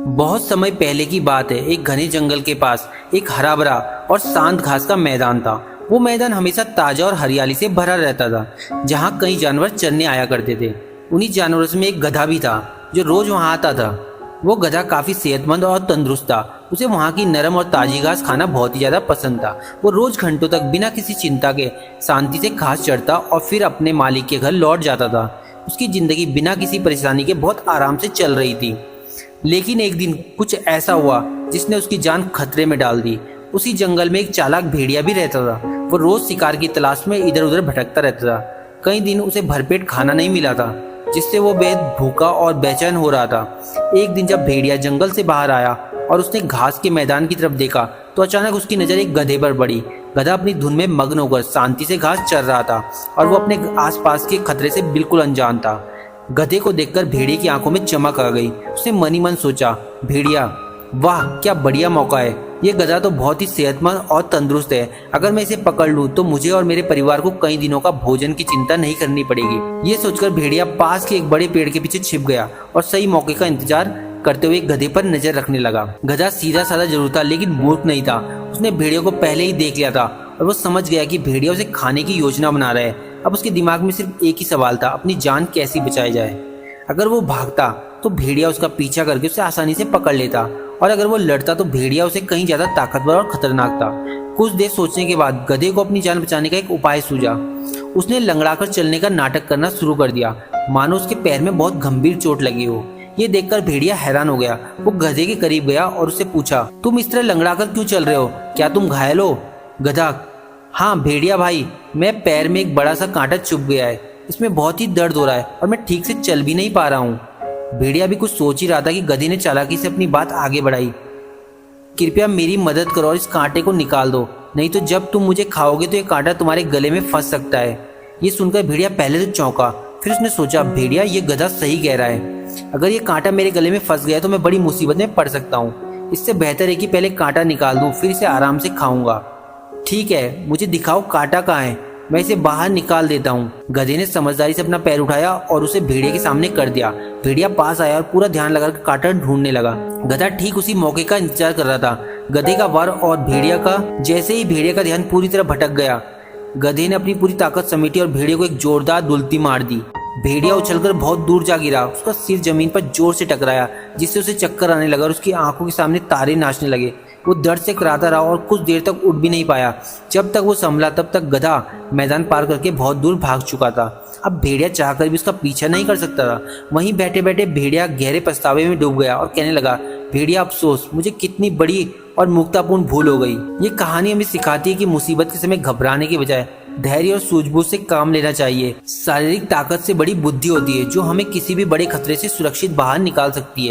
बहुत समय पहले की बात है। एक घने जंगल के पास एक हरा भरा और शांत घास का मैदान था। वो मैदान हमेशा ताजा और हरियाली से भरा रहता था, जहाँ कई जानवर चरने आया करते थे। उन्हीं जानवरों में एक गधा भी था जो रोज वहाँ आता था। वो गधा काफी सेहतमंद और तंदुरुस्त था। उसे वहाँ की नरम और ताजी घास खाना बहुत ही ज्यादा पसंद था। वो रोज घंटों तक बिना किसी चिंता के शांति से घास चरता और फिर अपने मालिक के घर लौट जाता था। उसकी जिंदगी बिना किसी परेशानी के बहुत आराम से चल रही थी। लेकिन एक दिन कुछ ऐसा हुआ जिसने उसकी जान खतरे में डाल दी। उसी जंगल में एक चालाक भेड़िया भी रहता था। वो रोज शिकार की तलाश में इधर उधर भटकता रहता था। कई दिन उसे भरपेट खाना नहीं मिला था, जिससे वो बेहद भूखा और बेचैन हो रहा था। एक दिन जब भेड़िया जंगल से बाहर आया और उसने घास के मैदान की तरफ देखा, तो अचानक उसकी नजर एक गधे पर पड़ी। गधा अपनी धुन में मग्न होकर शांति से घास चर रहा था और वो अपने आसपास के खतरे से बिल्कुल अनजान था। गधे को देखकर भेड़िए की आंखों में चमक आ गई। उसने मन ही मन सोचा, भेड़िया, वाह क्या बढ़िया मौका है। ये गधा तो बहुत ही सेहतमंद और तंदुरुस्त है। अगर मैं इसे पकड़ लूं तो मुझे और मेरे परिवार को कई दिनों का भोजन की चिंता नहीं करनी पड़ेगी। ये सोचकर भेड़िया पास के एक बड़े पेड़ के पीछे छिप गया और सही मौके का इंतजार करते हुए गधे पर नजर रखने लगा। गधा सीधा साधा जरूर था, लेकिन मूर्ख नहीं था। उसने भेड़िया को पहले ही देख लिया था और वो समझ गया कि भेड़िया उसे खाने की योजना बना रहा है। अब उसके दिमाग में सिर्फ एक ही सवाल था, अपनी जान कैसे बचाई जाए। अगर वो भागता तो भेड़िया उसका पीछा करके उसे आसानी से पकड़ लेता, और अगर वो लड़ता तो भेड़िया उसे कहीं ज्यादा ताकतवर और खतरनाक था। कुछ देर सोचने के बाद गधे को अपनी जान बचाने का एक उपाय सूझा। उसने लंगड़ाकर चलने का नाटक करना शुरू कर दिया, मानो उसके पैर में बहुत गंभीर चोट लगी हो। ये देखकर भेड़िया हैरान हो गया। वो गधे के करीब गया और उससे पूछा, तुम इस तरह लंगड़ाकर क्यों चल रहे हो? क्या तुम घायल हो? गधा, हाँ भेड़िया भाई, मैं पैर में एक बड़ा सा कांटा चुभ गया है। इसमें बहुत ही दर्द हो रहा है और मैं ठीक से चल भी नहीं पा रहा हूँ। भेड़िया भी कुछ सोच ही रहा था कि गधे ने चालाकी से अपनी बात आगे बढ़ाई। कृपया मेरी मदद करो और इस कांटे को निकाल दो, नहीं तो जब तुम मुझे खाओगे तो ये कांटा तुम्हारे गले में फंस सकता है। ये सुनकर भेड़िया पहले तो चौंका, फिर उसने सोचा, भेड़िया ये गधा सही कह रहा है। अगर ये कांटा मेरे गले में फंस गया तो मैं बड़ी मुसीबत में पड़ सकता हूँ। इससे बेहतर है कि पहले कांटा निकाल दूं, फिर इसे आराम से खाऊंगा। ठीक है, मुझे दिखाओ कांटा कहाँ है, मैं इसे बाहर निकाल देता हूँ। गधे ने समझदारी से अपना पैर उठाया और उसे भेड़िया के सामने कर दिया। भेड़िया पास आया और पूरा ध्यान लगाकर कांटा ढूंढने लगा। गधा ठीक उसी मौके का इंतजार कर रहा था। गधे का वार और भेड़िया का, जैसे ही भेड़िया का ध्यान पूरी तरह भटक गया, गधे ने अपनी पूरी ताकत समेटी और भेड़िया को एक जोरदार दुलती मार दी। भेड़िया उछलकर बहुत दूर जा गिरा। उसका सिर जमीन पर जोर से टकराया, जिससे उसे चक्कर आने लगा और उसकी आंखों के सामने तारे नाचने लगे। वो दर्द से कराता रहा और कुछ देर तक उठ भी नहीं पाया। जब तक वो संभला तब तक गधा मैदान पार करके बहुत दूर भाग चुका था। अब भेड़िया चाहकर भी उसका पीछा नहीं कर सकता था। वहीं बैठे बैठे भेड़िया गहरे पछतावे में डूब गया और कहने लगा, भेड़िया अफसोस, मुझे कितनी बड़ी और मूर्खतापूर्ण भूल हो गई। ये कहानी हमें सिखाती है कि मुसीबत के समय घबराने के बजाय धैर्य और सूझबूझ से काम लेना चाहिए। शारीरिक ताकत से बड़ी बुद्धि होती है, जो हमें किसी भी बड़े खतरे से सुरक्षित बाहर निकाल सकती है।